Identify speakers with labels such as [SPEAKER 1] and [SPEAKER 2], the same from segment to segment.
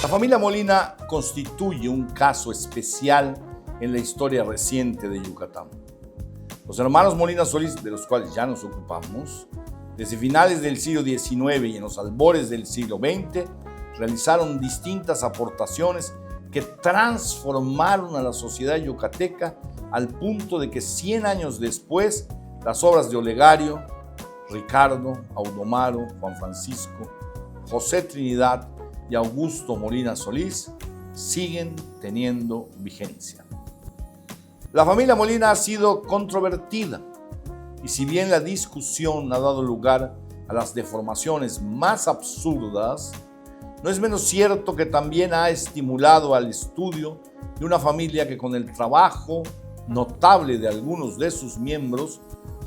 [SPEAKER 1] La familia Molina constituye un caso especial en la historia reciente de Yucatán. Los hermanos Molina Solís, de los cuales ya nos ocupamos, desde finales del siglo XIX y en los albores del siglo XX, realizaron distintas aportaciones que transformaron a la sociedad yucateca al punto de que 100 años después, las obras de Olegario, Ricardo, Audomaro, Juan Francisco, José Trinidad y Augusto Molina Solís siguen teniendo vigencia. La familia Molina ha sido controvertida y si bien la discusión ha dado lugar a las deformaciones más absurdas, no es menos cierto que también ha estimulado al estudio de una familia que con el trabajo notable de algunos de sus miembros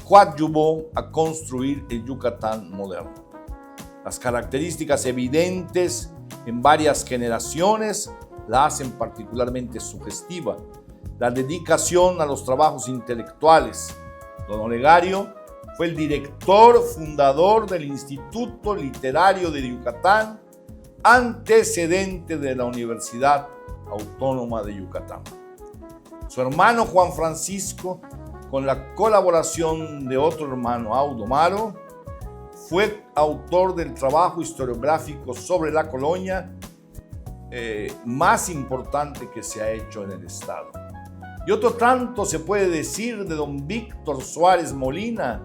[SPEAKER 1] coadyuvó a construir el Yucatán moderno. Las características evidentes en varias generaciones la hacen particularmente sugestiva. La dedicación a los trabajos intelectuales. Don Olegario fue el director fundador del Instituto Literario de Yucatán, antecedente de la Universidad Autónoma de Yucatán. Su hermano Juan Francisco, con la colaboración de otro hermano, Audomaro, fue autor del trabajo historiográfico sobre la colonia más importante que se ha hecho en el estado. Y otro tanto se puede decir de don Víctor Suárez Molina,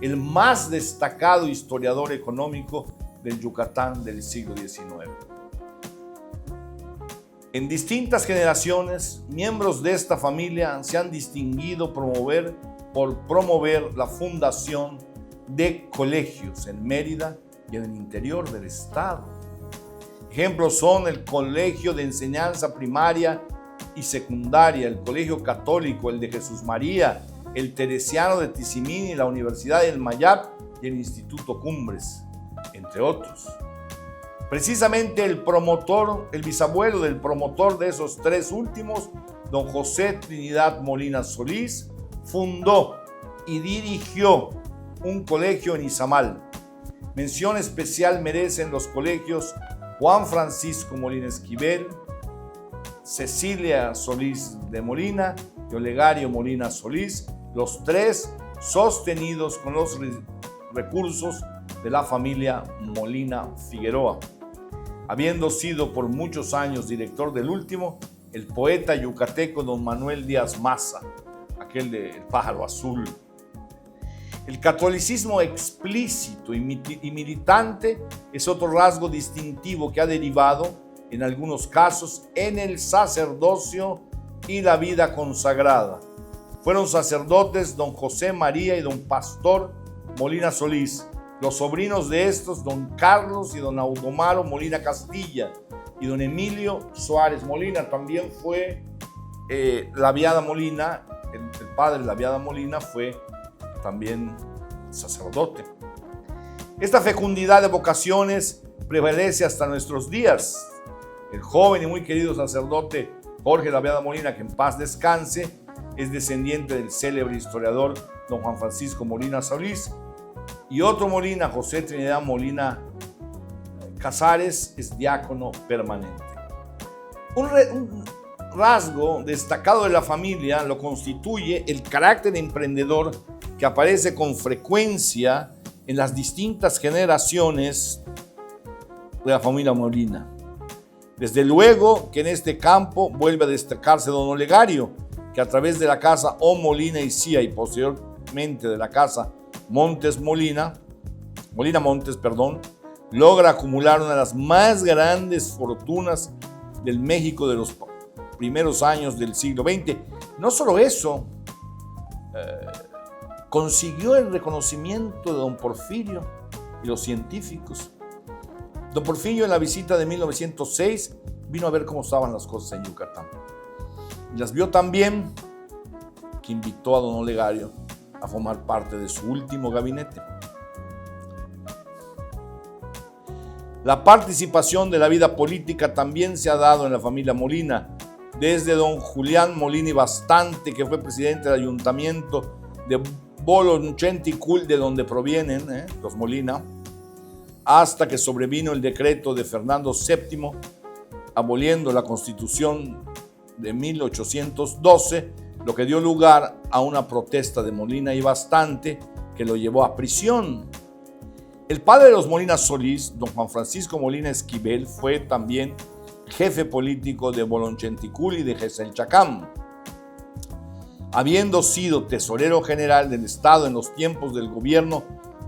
[SPEAKER 1] el más destacado historiador económico del Yucatán del siglo XIX. En distintas generaciones, miembros de esta familia se han distinguido por promover la fundación de colegios en Mérida y en el interior del estado. Ejemplos son el Colegio de Enseñanza Primaria y Secundaria, el Colegio Católico, el de Jesús María, el Teresiano de Tizimín, la Universidad del Mayap y el Instituto Cumbres, entre otros. Precisamente el bisabuelo del promotor de esos tres últimos, don José Trinidad Molina Solís, fundó y dirigió un colegio en Izamal. Mención especial merecen los colegios Juan Francisco Molina Esquivel, Cecilia Solís de Molina y Olegario Molina Solís, los tres sostenidos con los recursos de la familia Molina Figueroa, habiendo sido por muchos años director del último el poeta yucateco don Manuel Díaz Maza, aquel de El Pájaro Azul. El catolicismo explícito y militante es otro rasgo distintivo que ha derivado, en algunos casos, en el sacerdocio y la vida consagrada. Fueron sacerdotes don José María y don Pastor Molina Solís, los sobrinos de estos, don Carlos y don Audomaro Molina Castilla, y don Emilio Suárez Molina. También fue Laviada Molina, el padre de Laviada Molina fue también sacerdote. Esta fecundidad de vocaciones prevalece hasta nuestros días. El joven y muy querido sacerdote Jorge Laviada Molina, que en paz descanse, es descendiente del célebre historiador don Juan Francisco Molina Solís, y otro Molina, José Trinidad Molina Casares, es diácono permanente. Un rasgo destacado de la familia lo constituye el carácter emprendedor que aparece con frecuencia en las distintas generaciones de la familia Molina. Desde luego que en este campo vuelve a destacarse don Olegario, que a través de la casa O Molina y Cía y posteriormente de la casa Montes logra acumular una de las más grandes fortunas del México de los primeros años del siglo XX. No solo eso, consiguió el reconocimiento de don Porfirio y los científicos. Don Porfirio, en la visita de 1906, vino a ver cómo estaban las cosas en Yucatán. Y las vio tan bien que invitó a don Olegario a formar parte de su último gabinete. La participación de la vida política también se ha dado en la familia Molina, desde don Julián Molina y Bastante, que fue presidente del ayuntamiento de Bolonchentecul, de donde provienen los Molina, hasta que sobrevino el decreto de Fernando VII aboliendo la Constitución de 1812, lo que dio lugar a una protesta de Molina y Bastante que lo llevó a prisión. El padre de los Molina Solís, don Juan Francisco Molina Esquivel, fue también jefe político de Bolonchentecul y de Geselchacán, habiendo sido tesorero general del Estado en los tiempos del gobierno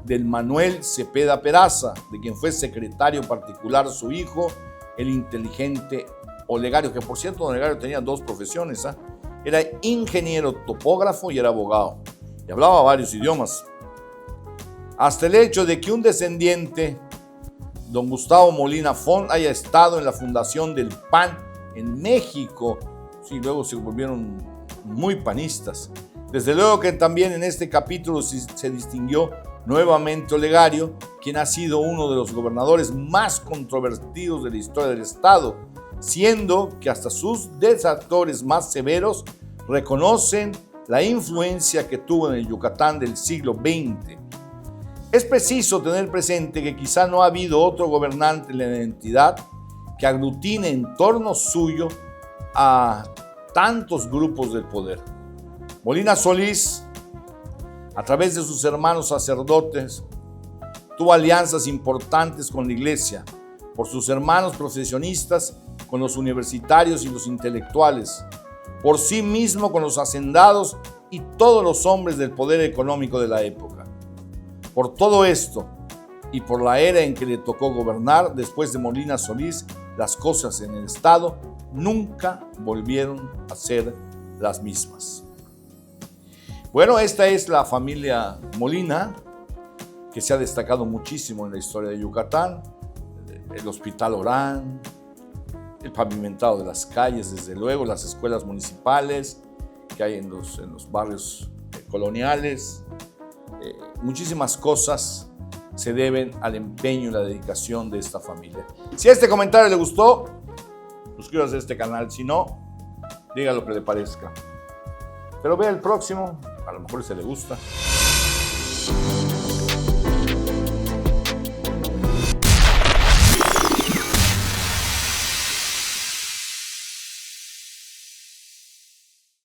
[SPEAKER 1] del Manuel Cepeda Peraza, de quien fue secretario particular su hijo, el inteligente Olegario, que por cierto, don Olegario tenía dos profesiones, era ingeniero topógrafo y era abogado, y hablaba varios idiomas. Hasta el hecho de que un descendiente, don Gustavo Molina Font, haya estado en la fundación del PAN en México. Sí, luego se volvieron muy panistas. Desde luego que también en este capítulo se distinguió nuevamente Olegario, quien ha sido uno de los gobernadores más controvertidos de la historia del Estado, siendo que hasta sus detractores más severos reconocen la influencia que tuvo en el Yucatán del siglo XX. Es preciso tener presente que quizá no ha habido otro gobernante en la entidad que aglutine en torno suyo a tantos grupos del poder. Molina Solís, a través de sus hermanos sacerdotes, tuvo alianzas importantes con la iglesia, por sus hermanos profesionistas, con los universitarios y los intelectuales, por sí mismo con los hacendados y todos los hombres del poder económico de la época. Por todo esto y por la era en que le tocó gobernar después de Molina Solís, las cosas en el Estado nunca volvieron a ser las mismas. Bueno, esta es la familia Molina, que se ha destacado muchísimo en la historia de Yucatán. El Hospital Orán, el pavimentado de las calles, desde luego, las escuelas municipales que hay en los barrios coloniales. Muchísimas cosas se deben al empeño y la dedicación de esta familia. Si este comentario le gustó, suscríbase a este canal. Si no, diga lo que le parezca. Pero vea el próximo, a lo mejor se le gusta.